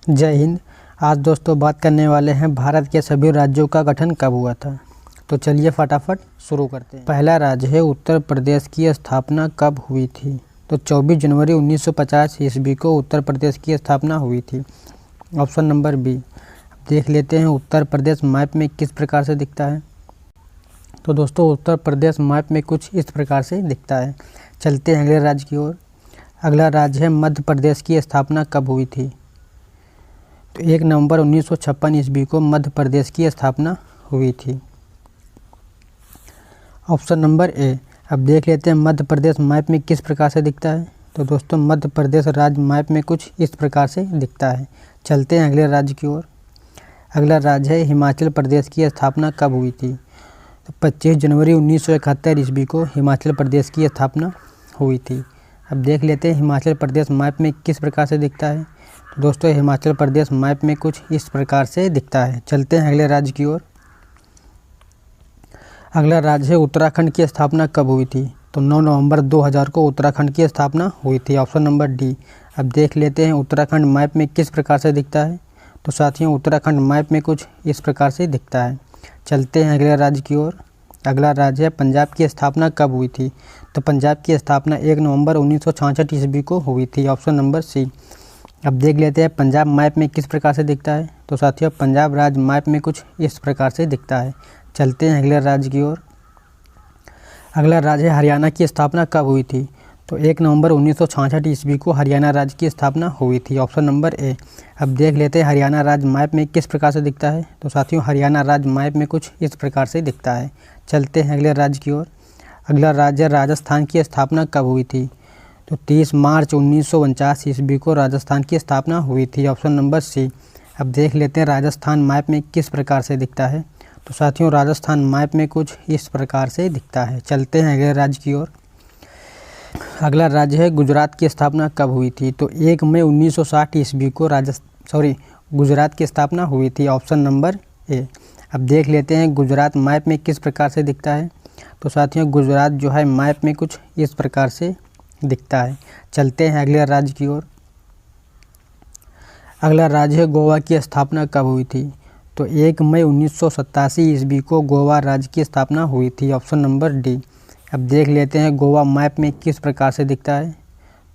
जय हिंद। आज दोस्तों बात करने वाले हैं भारत के सभी राज्यों का गठन कब हुआ था। तो चलिए फटाफट शुरू करते हैं। पहला राज्य है उत्तर प्रदेश की स्थापना कब हुई थी। तो 24 जनवरी 1950 ईस्वी को उत्तर प्रदेश की स्थापना हुई थी। Option number B. देख लेते हैं उत्तर प्रदेश मैप में किस प्रकार से दिखता है। तो दोस्तों उत्तर प्रदेश मैप में कुछ इस प्रकार से दिखता है। चलते हैं अगले राज्य की ओर। अगला राज्य है मध्य प्रदेश की स्थापना कब हुई थी। तो 1 नवंबर 1956 ईस्वी को मध्य प्रदेश की स्थापना हुई थी। Option number A. अब देख लेते हैं मध्य प्रदेश मैप में किस प्रकार से दिखता है। तो दोस्तों मध्य प्रदेश राज्य मैप में कुछ इस प्रकार से दिखता है। चलते हैं अगले राज्य की ओर। अगला राज्य है हिमाचल प्रदेश की स्थापना कब हुई थी। तो 25 जनवरी 1971 ईस्वी को हिमाचल प्रदेश की स्थापना हुई थी। अब देख लेते हैं हिमाचल प्रदेश मैप में किस प्रकार से दिखता है। तो दोस्तों हिमाचल प्रदेश मैप में कुछ इस प्रकार से दिखता है। चलते हैं अगले राज्य की ओर। अगला राज्य है उत्तराखंड की स्थापना कब हुई थी। तो 9 नवंबर 2000 को उत्तराखंड की स्थापना हुई थी। Option number D. अब देख लेते हैं उत्तराखंड मैप में किस प्रकार से दिखता है। तो साथियों उत्तराखंड मैप में कुछ इस प्रकार से दिखता है। चलते हैं अगले राज्य की ओर। अगला राज्य है पंजाब की स्थापना कब हुई थी। तो पंजाब की स्थापना 1 नवंबर 1966 ईस्वी को हुई थी। Option number C. अब देख लेते हैं पंजाब मैप में किस प्रकार से दिखता है। तो साथियों पंजाब राज्य मैप में कुछ इस प्रकार से दिखता है। चलते हैं अगले राज्य की ओर। अगला राज्य है हरियाणा की स्थापना कब हुई थी। तो 1 नवंबर 1966 ईस्वी को हरियाणा राज्य की स्थापना हुई थी। Option number A. अब देख लेते हैं हरियाणा राज्य मैप में किस प्रकार से दिखता है। तो साथियों हरियाणा राज्य मैप में कुछ इस प्रकार से दिखता है। चलते हैं अगले राज्य की ओर। अगला राज्य राजस्थान की स्थापना कब हुई थी। तो 30 मार्च 1949 ईस्वी को राजस्थान की स्थापना हुई थी। Option number C. अब देख लेते हैं राजस्थान मैप में किस प्रकार से दिखता है। तो साथियों राजस्थान मैप में कुछ इस प्रकार से दिखता है। चलते हैं अगले राज्य की ओर। अगला राज्य है गुजरात की स्थापना कब हुई थी। तो 1 मई 1960 ईस्वी को गुजरात की स्थापना हुई थी। Option number A. अब देख लेते हैं गुजरात मैप में किस प्रकार से दिखता है। तो साथियों गुजरात जो है मैप में कुछ इस प्रकार से दिखता है। चलते हैं अगले राज्य की ओर। अगला राज्य है गोवा की स्थापना कब हुई थी। तो 1 मई 1987 ईस्वी को गोवा राज्य की स्थापना हुई थी। Option number D. अब देख लेते हैं गोवा मैप में किस प्रकार से दिखता है।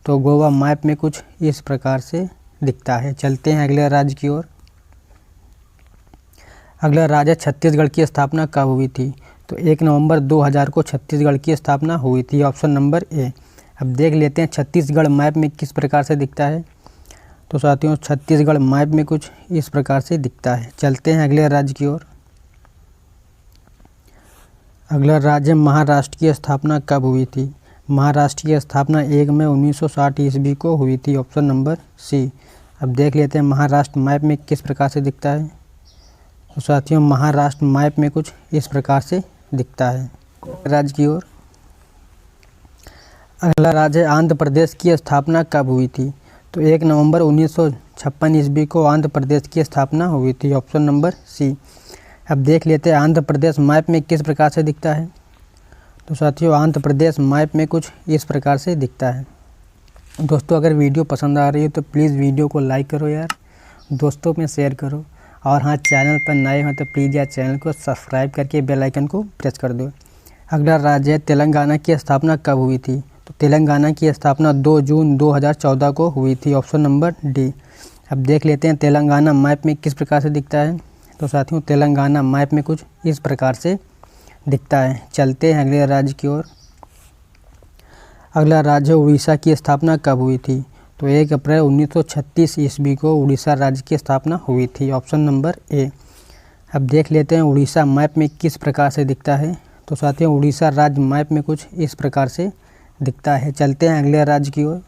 तो गोवा मैप में कुछ इस प्रकार से दिखता है। चलते हैं अगले राज्य की ओर। अगला राज्य छत्तीसगढ़ की स्थापना कब हुई थी। तो 1 नवंबर 2000 को छत्तीसगढ़ की स्थापना हुई थी। Option number A. अब देख लेते हैं छत्तीसगढ़ मैप में किस प्रकार से दिखता है। तो साथियों छत्तीसगढ़ मैप में कुछ इस प्रकार से दिखता है। चलते हैं अगले राज्य की ओर। अगला राज्य महाराष्ट्र की स्थापना कब हुई थी। महाराष्ट्र की स्थापना 1 मई 1960 ईस्वी को हुई थी। Option number C. अब देख लेते हैं महाराष्ट्र मैप में किस प्रकार से दिखता है। तो साथियों महाराष्ट्र मैप में कुछ इस प्रकार से दिखता है। राज्य की ओर। अगला राज्य आंध्र प्रदेश की स्थापना कब हुई थी। तो 1 नवंबर 1956 ईस्वी को आंध्र प्रदेश की स्थापना हुई थी। Option number C. अब देख लेते हैं आंध्र प्रदेश मैप में किस प्रकार से दिखता है। तो साथियों आंध्र प्रदेश मैप में कुछ इस प्रकार से दिखता है। दोस्तों अगर वीडियो पसंद आ रही है तो प्लीज़ वीडियो को लाइक करो यार, दोस्तों में शेयर करो, और हाँ चैनल पर नए हो तो प्लीज़ यार चैनल को सब्सक्राइब करके बेल आइकन को प्रेस कर दो। अगला राज्य है तेलंगाना की स्थापना कब हुई थी। तो तेलंगाना की स्थापना 2 जून 2014 को हुई थी। Option number D. अब देख लेते हैं तेलंगाना मैप में किस प्रकार से दिखता है। तो साथियों तेलंगाना मैप में कुछ इस प्रकार से दिखता है। चलते हैं अगले राज्य की ओर। अगला राज्य उड़ीसा की स्थापना कब हुई थी। तो 1 अप्रैल 1936 ईस्वी को उड़ीसा राज्य की स्थापना हुई थी। Option number A. अब देख लेते हैं उड़ीसा मैप में किस प्रकार से दिखता है। तो साथियों उड़ीसा राज्य मैप में कुछ इस प्रकार से दिखता है। चलते हैं अगले राज्य की ओर।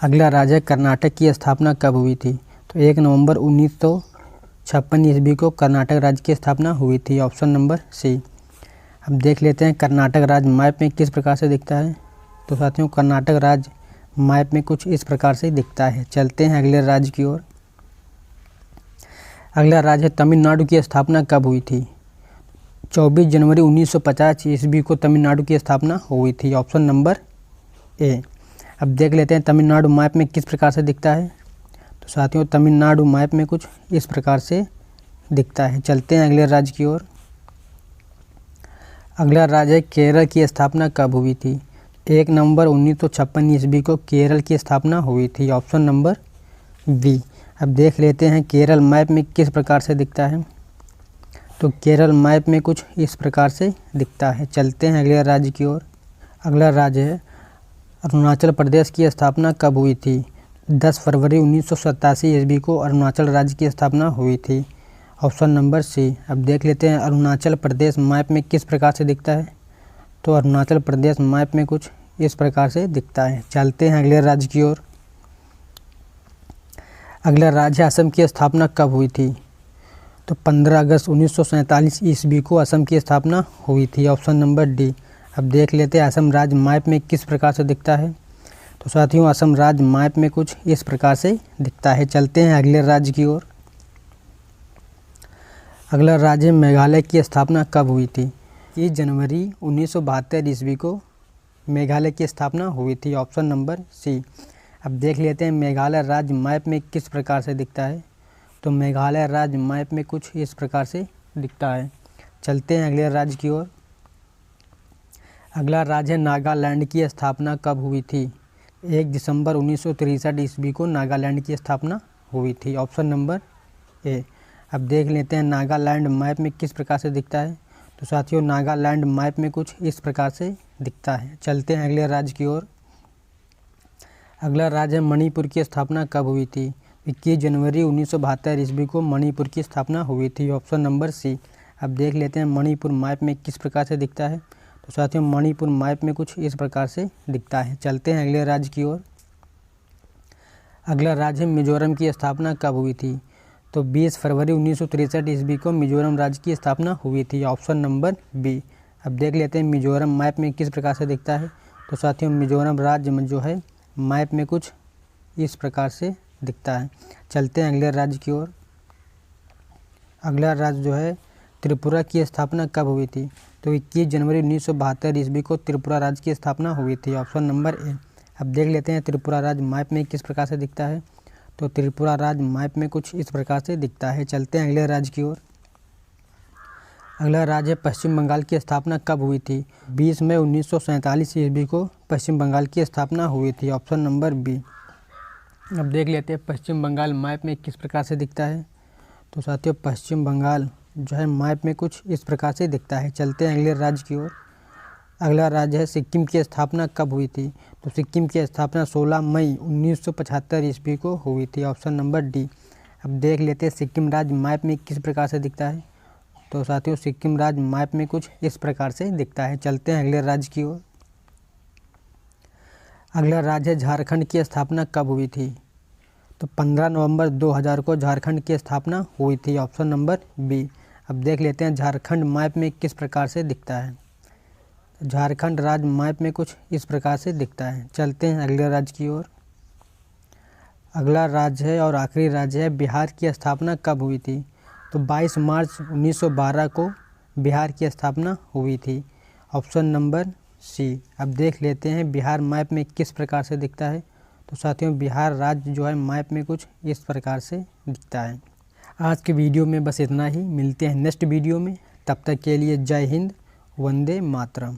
अगला राज्य कर्नाटक की स्थापना कब हुई थी। तो 1 नवंबर 1956 ईस्वी को कर्नाटक राज्य की स्थापना हुई थी। Option number C. अब देख लेते हैं कर्नाटक राज्य मैप में किस प्रकार से दिखता है। तो साथियों कर्नाटक राज्य मैप में कुछ इस प्रकार से दिखता है। चलते हैं अगले राज्य की ओर। अगला राज्य तमिलनाडु की स्थापना कब हुई थी। 24 जनवरी 1950 ईस्वी को तमिलनाडु की स्थापना हुई थी। Option number A. अब देख लेते हैं तमिलनाडु मैप में किस प्रकार से दिखता है। तो साथियों तमिलनाडु मैप में कुछ इस प्रकार से दिखता है। चलते हैं अगले राज्य की ओर। अगला राज्य है केरल की स्थापना कब हुई थी? 1 नवंबर 1956 ईस्वी को केरल की स्थापना हुई थी। Option number B. अब देख लेते हैं केरल मैप में किस प्रकार से दिखता है। तो केरल मैप में कुछ इस प्रकार से दिखता है। चलते हैं अगले राज्य की ओर। अगला राज्य है अरुणाचल प्रदेश की स्थापना कब हुई थी? 10 फरवरी 1987 ईस्वी को अरुणाचल राज्य की स्थापना हुई थी। Option number C. अब देख लेते हैं अरुणाचल प्रदेश मैप में किस प्रकार से दिखता है। तो अरुणाचल प्रदेश मैप में कुछ इस प्रकार से दिखता है। चलते हैं अगले राज्य की ओर। अगला राज्य असम की स्थापना कब हुई थी? तो 15 अगस्त 1947 ईस्वी को असम की स्थापना हुई थी। Option number D. अब देख लेते हैं असम राज्य मैप में किस प्रकार से दिखता है। तो साथियों असम राज्य मैप में कुछ इस प्रकार से दिखता है। चलते हैं अगले राज्य की ओर। अगला राज्य मेघालय की स्थापना कब हुई थी? 30 जनवरी 1972 ईस्वी को मेघालय की स्थापना हुई थी। Option number C. अब देख लेते हैं मेघालय राज्य मैप में किस प्रकार से दिखता है। तो मेघालय राज्य मैप में कुछ इस प्रकार से दिखता है। चलते हैं अगले राज्य की ओर। अगला राज्य नागालैंड की स्थापना कब हुई थी? 1 दिसंबर 1963 ईस्वी को नागालैंड की स्थापना हुई थी। Option number A. अब देख लेते हैं नागालैंड मैप में किस प्रकार से दिखता है। तो साथियों नागालैंड मैप में कुछ इस प्रकार से दिखता है। चलते हैं अगले राज्य की ओर। अगला राज्य मणिपुर की स्थापना कब हुई थी? 21 जनवरी 1972 ईस्वी को मणिपुर की स्थापना हुई थी। Option number C. अब देख लेते हैं मणिपुर मैप में किस प्रकार से दिखता है। तो साथियों मणिपुर मैप में कुछ इस प्रकार से दिखता है। चलते हैं अगले राज्य की ओर। अगला राज्य मिजोरम की स्थापना कब हुई थी? तो 20 फरवरी 1963 ईस्वी को मिजोरम राज्य की स्थापना हुई थी। Option number B. अब देख लेते हैं मिजोरम मैप में किस प्रकार से दिखता है। तो साथियों मिजोरम राज्य में जो है मैप में कुछ इस प्रकार से दिखता है। चलते हैं अगले राज्य की ओर। अगला राज्य जो है त्रिपुरा की स्थापना कब हुई थी? तो 21 जनवरी 1972 ईस्वी को त्रिपुरा राज्य की स्थापना हुई थी। Option number A. अब देख लेते हैं त्रिपुरा राज्य मैप में किस प्रकार से दिखता है। तो त्रिपुरा राज्य मैप में कुछ इस प्रकार से दिखता है। चलते हैं अगले राज्य की ओर। अगला राज्य पश्चिम बंगाल की स्थापना कब हुई थी? 20 मई 1947 ईस्वी को पश्चिम बंगाल की स्थापना हुई थी। Option number B. अब देख लेते हैं पश्चिम बंगाल मैप में किस प्रकार से दिखता है। तो साथियों पश्चिम बंगाल जो है मैप में कुछ इस प्रकार से दिखता है। चलते हैं अगले राज्य की ओर। अगला राज्य है सिक्किम की स्थापना कब हुई थी? तो सिक्किम की स्थापना 16 मई 1975 ईस्वी को हुई थी। Option number D. अब देख लेते हैं सिक्किम राज्य मैप में किस प्रकार से दिखता है। तो साथियों सिक्किम राज्य मैप में कुछ इस प्रकार से दिखता है। चलते हैं अगले राज्य की ओर। अगला राज्य झारखंड की स्थापना कब हुई थी? तो 15 नवंबर 2000 को झारखंड की स्थापना हुई थी। Option number B. अब देख लेते हैं झारखंड मैप में किस प्रकार से दिखता है। झारखंड राज्य मैप में कुछ इस प्रकार से दिखता है। चलते हैं अगले राज्य की ओर। अगला राज्य है और आखिरी राज्य है बिहार की स्थापना कब हुई थी? तो 22 मार्च 1912 को बिहार की स्थापना हुई थी। Option number C. अब देख लेते हैं बिहार मैप में किस प्रकार से दिखता है। तो साथियों बिहार राज्य जो है मैप में कुछ इस प्रकार से दिखता है। आज के वीडियो में बस इतना ही। मिलते हैं नेक्स्ट वीडियो में। तब तक के लिए जय हिंद, वंदे मातरम।